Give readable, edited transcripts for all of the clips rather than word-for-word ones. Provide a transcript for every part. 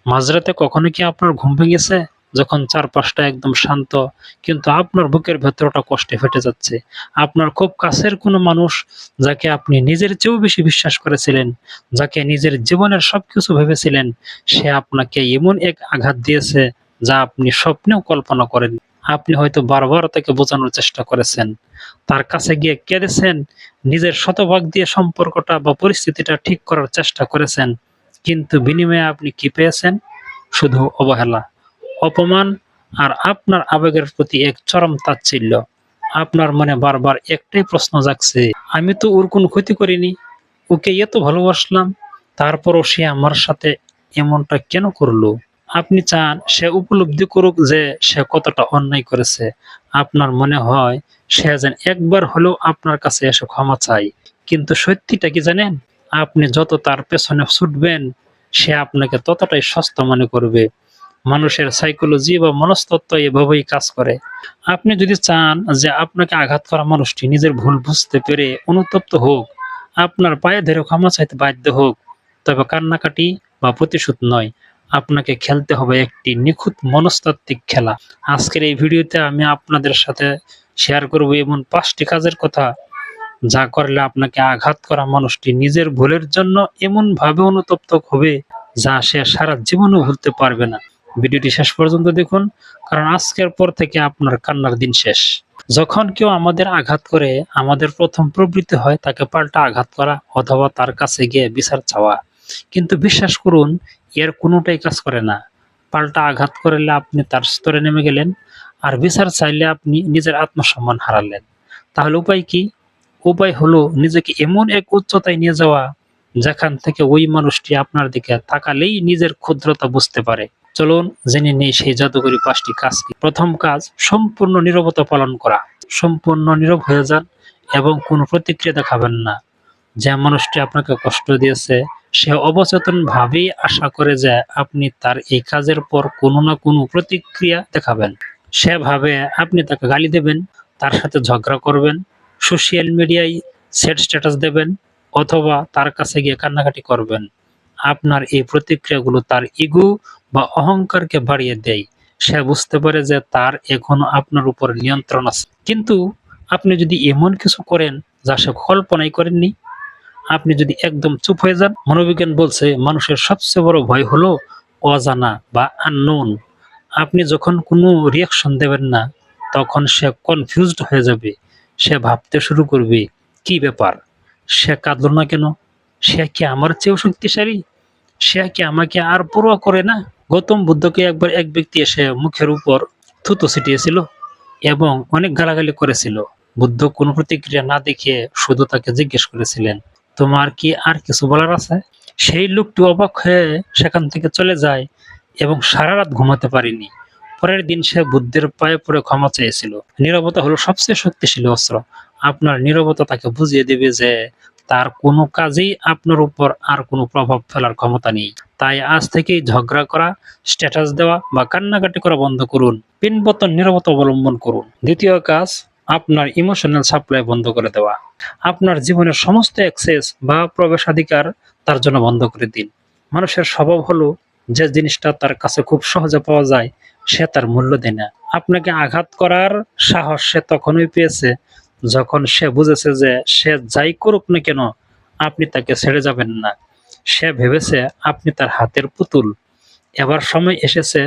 মাঝরাতে কখনো কি আপনার ঘুম ভেঙেছে? যখন চারপাশটা একদম শান্ত, কিন্তু আপনার বুকের ভেতরটা কষ্টে ফেটে যাচ্ছে। আপনার খুব কাছের কোনো মানুষ, যাকে আপনি নিজের চেয়েও বেশি বিশ্বাস করেছিলেন, যাকে নিজের জীবনের সবকিছু ভেবেছিলেন, সে আপনাকে এমন এক আঘাত দিয়েছে যা আপনি স্বপ্নেও কল্পনা করেননি। আপনি হয়তো বারবার তাকে বোঝানোর চেষ্টা করেছেন, তার কাছে গিয়ে কেঁদেছেন, নিজের শতভাগ দিয়ে সম্পর্কটা বা পরিস্থিতিটা ঠিক করার চেষ্টা করেছেন। কিন্তু বিনিময়ে আপনি কি পেয়েছেন? শুধু অবহেলা, অপমান আর আপনার আবেগের প্রতি এক চরম তাচ্ছিল্য। আপনার মনে বারবার একটাই প্রশ্ন জাগছে, আমি তো ওর কোনো ক্ষতি করিনি, ওকে এত ভালোবাসলাম, তারপরও সে আমার সাথে এমনটা কেন করলো? আপনি চান সে উপলব্ধি করুক যে সে কতটা অন্যায় করেছে। আপনার মনে হয় সে যেন একবার হলেও আপনার কাছে এসে ক্ষমা চায়। কিন্তু সত্যিটা কি জানেন? আপনি যত তার পেছনে ছুটবেন, সে আপনাকে ততটাই সস্তা মনে করবে। মানুষের সাইকোলজি বা মনস্তত্ত্ব এভাবেই কাজ করে। আপনি যদি চান যে আপনাকে আঘাত করা মানুষটি নিজের ভুল বুঝতে পেরে অনুতপ্ত হোক, আপনার পায়ে ধরে ক্ষমা চাইতে বাধ্য হোক, তবে কান্নাকাটি বা প্রতিশোধ নয়, আপনাকে খেলতে হবে একটি নিখুঁত মনস্তাত্ত্বিক খেলা। আজকের এই ভিডিওতে আমি আপনাদের সাথে শেয়ার করব এমন ৫টি কাজের কথা, যা করলে আপনাকে আঘাত করা মানুষটি নিজের ভুলের জন্য এমনভাবে অনুতপ্ত হবে যা সে সারা জীবনও ভুলতে পারবে না। ভিডিওটি শেষ পর্যন্ত দেখুন, কারণ আজকের পর থেকে আপনার কান্নার দিন শেষ। যখন কেউ আমাদের আঘাত করে, আমাদের প্রথম প্রবৃত্তি হয় তাকে পাল্টা আঘাত করা অথবা তার কাছে গিয়ে বিচার চাওয়া। কিন্তু বিশ্বাস করুন, এর কোনোটাই কাজ করে না। পাল্টা আঘাত করলে আপনি তার স্তরে নেমে গেলেন, আর বিচার চাইলে আপনি নিজের আত্মসম্মান হারালেন। তাহলে উপায় কি? উপায় হলো নিজেকে এমন এক উচ্চতায় নিয়ে যাওয়া, যেখান থেকে ওই মানুষটি আপনার দিকে তাকালেই নিজের ক্ষুদ্রতা বুঝতে পারে। চলুন জেনে নেই সেই জাদুকরী ৫টি কাজ কি। প্রথম কাজ, সম্পূর্ণ নীরবতা পালন করা। সম্পূর্ণ নীরব হয়ে যান এবং কোনো প্রতিক্রিয়া দেখাবেন না। যে মানুষটি আপনাকে কষ্ট দিয়েছে, সে অবচেতনভাবেই আশা করে যে আপনি তার এই কাজের পর কোনো না কোনো প্রতিক্রিয়া দেখাবেন। সে ভাবে আপনি তাকে গালি দেবেন, তার সাথে ঝগড়া করবেন, সোশ্যাল মিডিয়ায় স্যাড স্ট্যাটাস দেবেন অথবা তার কাছে গিয়ে কান্নাকাটি করবেন। আপনার এই প্রতিক্রিয়াগুলো তার ইগো বা অহংকারকে বাড়িয়ে দেয়। সে বুঝতে পারে যে তার এখনো আপনার উপর নিয়ন্ত্রণ আছে। কিন্তু আপনি যদি এমন কিছু করেন যা সে কল্পনাই করেননি, আপনি যদি একদম চুপ হয়ে যান, মনোবিজ্ঞান বলছে মানুষের সবচেয়ে বড় ভয় হলো অজানা বা আননোন। আপনি যখন কোনো রিয়াকশন দেবেন না, তখন সে কনফিউজড হয়ে যাবে। সে ভাবতে শুরু করবে, কি ব্যাপার, সে কাঁদলো না কেন? সে কি আমার চেয়েও শক্তিশালী? সে কি আমাকে আর পরোয়া করে না? গৌতম বুদ্ধকে একবার এক ব্যক্তি এসে মুখের উপর থুতু ছিটিয়েছিল এবং অনেক গালাগালি করেছিল। বুদ্ধ কোনো প্রতিক্রিয়া না দেখিয়ে শুধু তাকে জিজ্ঞেস করেছিলেন, তোমার কি আর কিছু বলার আছে? সেই লোকটি অবাক হয়ে সেখান থেকে চলে যায় এবং সারা রাত ঘুমাতে পারেনি। পরের দিন সে বুদ্ধের পায়ে পড়ে ক্ষমা চেয়েছিল। নীরবতা হলো সবচেয়ে শক্তিশালী অস্ত্র। আপনার নীরবতা তাকে বুঝিয়ে দেবে যে তার কোনো কাজেই আপনার উপর আর কোনো প্রভাব ফেলার ক্ষমতা নেই। তাই আজ থেকেই ঝগড়া করা, স্ট্যাটাস দেওয়া বা কান্নাকাটি করা বন্ধ করুন। পিনপতন নীরবতা অবলম্বন করুন। দ্বিতীয় কাজ, আপনার ইমোশনাল সাপ্লাই বন্ধ করে দেওয়া। আপনার জীবনের সমস্ত অ্যাক্সেস বা প্রবেশাধিকার তার জন্য বন্ধ করে দিন। মানুষের স্বভাব হলো, যে জিনিসটা তার কাছে খুব সহজে পাওয়া যায় সে তার মূল্য দেয় না। আপনাকে আঘাত করার সাহস সে তখনই পেয়েছে যখন সে বুঝেছে যে সে যাই করুক না কেন আপনি তাকে ছেড়ে যাবেন না। সে ভেবেছে আপনি তার হাতের পুতুল। এবার সময় এসেছে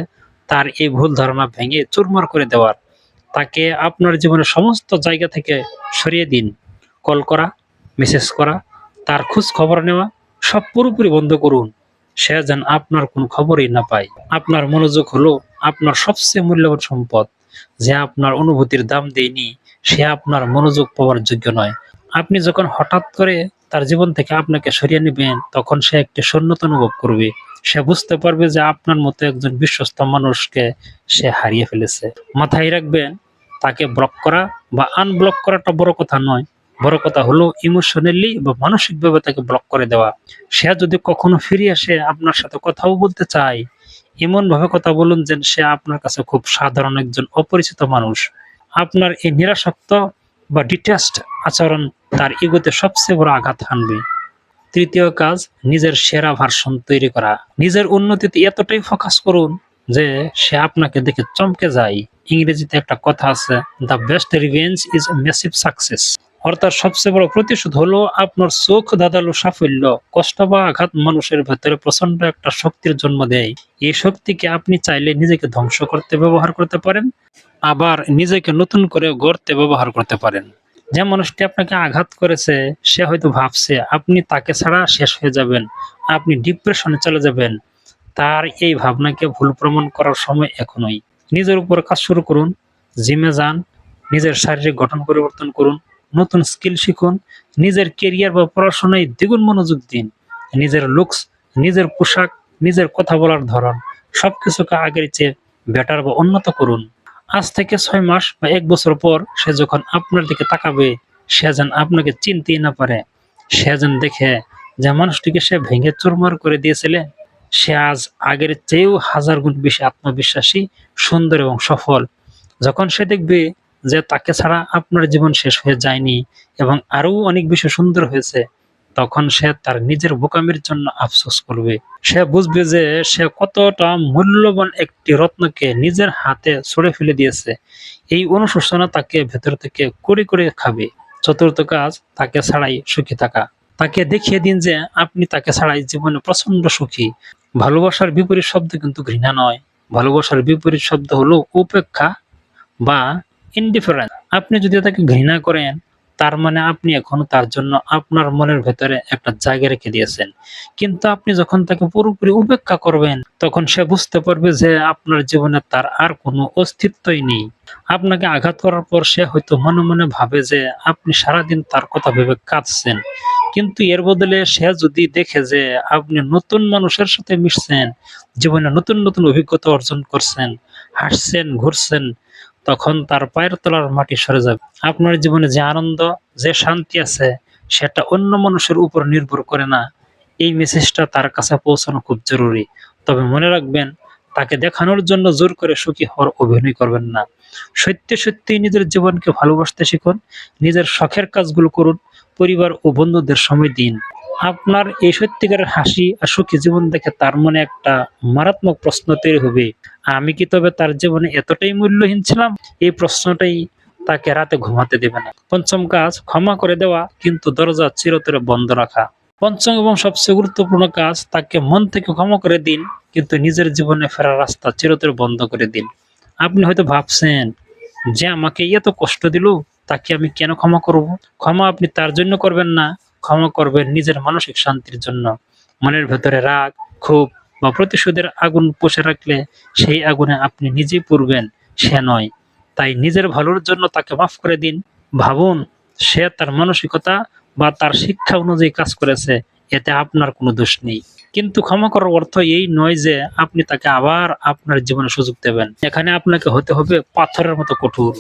তার এই ভুল ধারণা ভেঙে চুরমার করে দেওয়ার। তাকে আপনার জীবনের সমস্ত জায়গা থেকে সরিয়ে দিন। কল করা, মেসেজ করা, তার খোঁজ খবর নেওয়া সব পুরোপুরি বন্ধ করুন। সে যেন আপনার কোনো খবরই না পায়। আপনার মনোযোগ হলো আপনার সবচেয়ে মূল্যবান সম্পদ। যে আপনার অনুভূতির দাম দেয়নি, সে আপনার মনোযোগ পাওয়ার যোগ্য নয়। আপনি যখন হঠাৎ করে তার জীবন থেকে আপনাকে সরিয়ে নেবেন, তখন সে একটি শূন্যতা অনুভব করবে। সে বুঝতে পারবে যে আপনার মতো একজন বিশ্বস্ত মানুষকে সে হারিয়ে ফেলেছে। মাথায় রাখবেন, তাকে ব্লক করা বা আনব্লক করাটা বড় কথা নয়। বড় কথা হলো ইমোশনালি বা মানসিকভাবে তাকে ব্লক করে দেওয়া। সে যদি কখনো ফিরে আসে আপনার সাথে কথাও বলতে চায়, এমনভাবে কথা বলুন যেন সে আপনার কাছে খুব সাধারণ একজন অপরিচিত মানুষ। আপনার এই নিরাসক্ত বা ডিটাচড আচরণ তার ইগোতে সবচেয়ে বড় আঘাত হানবে। তৃতীয় কাজ, নিজের সেরা ভার্সন তৈরি করা। নিজের উন্নতিতে এতটাই ফোকাস করুন যে সে আপনাকে দেখে চমকে যায়। ইংরেজিতে একটা কথা আছে, the best revenge is massive success. অর্থাৎ সবচেয়ে বড় প্রতিশোধ হলো আপনার চোখ ধাঁধালো সাফল্য। কষ্ট বা আঘাত মানুষের ভেতরে প্রচন্ড একটা শক্তির জন্ম দেয়। এই শক্তিকে আপনি চাইলে নিজেকে ধ্বংস করতে ব্যবহার করতে পারেন, আবার নিজেকে নতুন করে গড়তে ব্যবহার করতে পারেন। যে মানুষটি আপনাকে আঘাত করেছে সে হয়তো ভাবছে আপনি তাকে ছাড়া শেষ হয়ে যাবেন, আপনি ডিপ্রেশনে চলে যাবেন। তার এই ভাবনাকে ভুল প্রমাণ করার সময় এখনই। নিজের উপর কাজ শুরু করুন, জিমে যান, নিজের শারীরিক গঠন পরিবর্তন করুন, নতুন স্কিল শিখুন, নিজের কেরিয়ার বা পড়াশোনায় দ্বিগুণ মনোযোগ দিন। নিজের লুকস, নিজের পোশাক, নিজের কথা বলার ধরন সবকিছুকে আগের চেয়ে বেটার বা উন্নত করুন। আজ থেকে 6 মাস বা 1 বছর পর সে যখন আপনার দিকে তাকাবে, সে যেন আপনাকে চিনতেই না পারে। সে যেন দেখে যে মানুষটিকে সে ভেঙে চুরমার করে দিয়েছিলে, সে আজ আগের চেয়েও হাজার গুণ বেশি আত্মবিশ্বাসী, সুন্দর এবং সফল। যখন সে দেখবে যে তাকে ছাড়া আপনার জীবন শেষ হয়ে যায়নি এবং আরো অনেক বেশি সুন্দর হয়েছে, তখন সে তার নিজের বোকামির জন্য আফসোস করবে। সে বুঝবে যে সে কতটা মূল্যবান একটি রত্নকে নিজের হাতে ছুঁড়ে ফেলে দিয়েছে। এই অনুশোচনা তাকে ভেতর থেকে কুরে কুরে খাবে। চতুর্থ কাজ, তাকে ছাড়াই সুখী থাকা। তাকে দেখিয়ে দিন যে আপনি তাকে ছাড়াই জীবনে প্রচন্ড সুখী। ভালোবাসার বিপরীত শব্দ কিন্তু ঘৃণা নয়। ভালোবাসার বিপরীত শব্দ হলো উপেক্ষা বা ইনডিফারেন্স। আপনি যদি তাকে ঘৃণা করেন, তার মানে আপনি এখনো তার জন্য আপনার মনের ভেতরে একটা জায়গা রেখে দিয়েছেন। কিন্তু আপনি যখন তাকে পুরোপুরি উপেক্ষা করবেন, তখন সে বুঝতে পারবে যে আপনার জীবনে তার আর কোনো অস্তিত্বই নেই। আপনাকে আঘাত করার পর সে হয়তো মনে মনে ভাবে যে আপনি সারাদিন তার কথা ভেবে কাঁদছেন। কিন্তু এর বদলে সে যদি দেখে যে আপনি নতুন মানুষের সাথে মিশছেন, জীবনে নতুন নতুন অভিজ্ঞতা অর্জন করছেন, হাসছেন, ঘুরছেন, তখন তার পায়ের তলার মাটি সরে যাবে। আপনার জীবনে যে আনন্দ, যে শান্তি আছে, সেটা অন্য মানুষের উপর নির্ভর করে না। এই মেসেজটা তার কাছে পৌঁছানো খুব জরুরি। তবে মনে রাখবেন, তাকে দেখানোর জন্য জোর করে সুখী হওয়ার অভিনয় করবেন না। সত্যি সত্যিই নিজের জীবনকে ভালোবাসতে শিখুন, নিজের শখের কাজগুলো করুন, পরিবার ও বন্ধুদের সময় দিন। আপনার এই সত্যিকারের হাসি আর সুখী জীবন দেখে তার মনে একটা মারাত্মক প্রশ্ন তৈরি হবে, আমি কি তবে তার জীবনে এতটাই মূল্যহীন ছিলাম? এই প্রশ্নটাই তাকে রাতে ঘুমাতে দেবে না। পঞ্চম কাজ, ক্ষমা করে দেওয়া কিন্তু দরজা চিরতরে বন্ধ রাখা। পঞ্চম এবং সবচেয়ে গুরুত্বপূর্ণ কাজ, তাকে মন থেকে ক্ষমা করে দিন কিন্তু নিজের জীবনে ফেরার রাস্তা চিরতরে বন্ধ করে দিন। আপনি হয়তো ভাবছেন যে আমাকে এত কষ্ট দিল, তাকে আমি কেন ক্ষমা করব? ক্ষমা আপনি তার জন্য করবেন না, ক্ষমা করবেন নিজের মানসিক শান্তির জন্য। মনের ভেতরে রাগ, ক্ষোভ বা প্রতিশোধের আগুন পুষে রাখলে সেই আগুনে আপনি নিজেই পুড়বেন, সে নয়। তাই নিজের ভালোর জন্য তাকে মাফ করে দিন। ভাবুন, সে তার মানসিকতা বা তার শিক্ষা অনুযায়ী কাজ করেছে, এতে আপনার কোনো দোষ নেই। কিন্তু ক্ষমা করার অর্থ এই নয় যে আপনি তাকে আবার আপনার জীবনে সুযোগ দেবেন। এখানে আপনাকে হতে হবে পাথরের মতো কঠোর।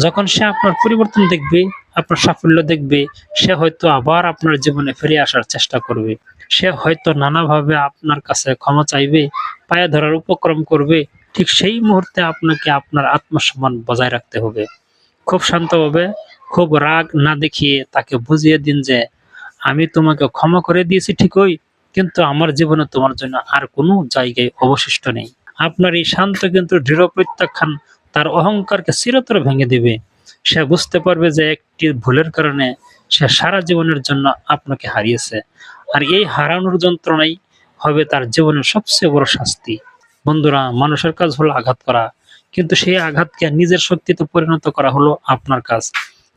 যখন সে আপনার পরিবর্তন দেখবে, আপনার সাফল্য দেখবে, সে হয়তো আবার আপনার জীবনে ফিরে আসার চেষ্টা করবে। সে হয়তো নানাভাবে আপনার কাছে ক্ষমা চাইবে, পায়ে ধরার উপক্রম করবে। ঠিক সেই মুহূর্তে আপনাকে আপনার আত্মসম্মান বজায় রাখতে হবে। খুব শান্তভাবে, খুব রাগ না দেখিয়ে তাকে বুঝিয়ে দিন যে আমি তোমাকে ক্ষমা করে দিয়েছি ঠিকই, কিন্তু আমার জীবনে তোমার জন্য আর কোনো জায়গায় অবশিষ্ট নেই। আপনার এই শান্ত কিন্তু দৃঢ় প্রত্যাখ্যান তার অহংকারকে চিরতরে ভেঙে দিবে। সে বুঝতে পারবে যে একটি ভুলের কারণে সে সারা জীবনের জন্য আপনাকে হারিয়েছে, আর এই হারানোর যন্ত্রণাই হবে তার জীবনের সবচেয়ে বড় শাস্তি। বন্ধুরা, মানুষের কাজ হলো আঘাত করা, কিন্তু সেই আঘাতকে নিজের শক্তিতে পরিণত করা হলো আপনার কাজ।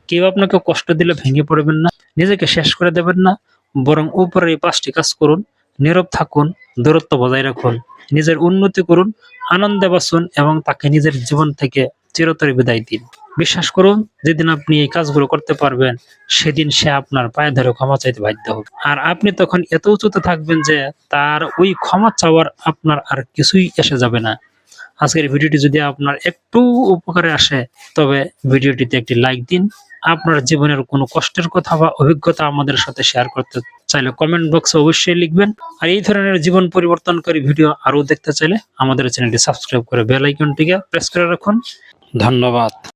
কেউ আপনাকে কষ্ট দিলে ভেঙে পড়বেন না, নিজেকে শেষ করে দেবেন না, বরং উপরের এই 5টি কাজ করুন। নীরব থাকুন, দূরত্ব বজায় রাখুন, নিজের উন্নতি করুন, আনন্দে বাঁচুন এবং তাকে নিজের জীবন থেকে চিরতরে বিদায় দিন। বিশ্বাস করুন, যেদিন আপনি এই কাজগুলো করতে পারবেন, সেদিন সে আপনার পায়ে ধরে ক্ষমা চাইতে বাধ্য হবে। আর আপনি তখন এত উঁচুতে থাকবেন যে তার ওই ক্ষমা চাওয়ার আপনার আর কিছুই এসে যাবে না। আজকের ভিডিওটি যদি আপনার একটু উপকারে আসে, তবে ভিডিওটিতে একটি লাইক দিন। আপনার জীবনের কোনো কষ্টের কথা বা অভিজ্ঞতা আমাদের সাথে শেয়ার করতে চাইলে কমেন্ট বক্সে অবশ্যই লিখবেন। আর এই ধরনের জীবন পরিবর্তনকারী ভিডিও আরও দেখতে চাইলে আমাদের চ্যানেলটি সাবস্ক্রাইব করে বেল আইকনটিকে প্রেস করে রাখুন। ধন্যবাদ।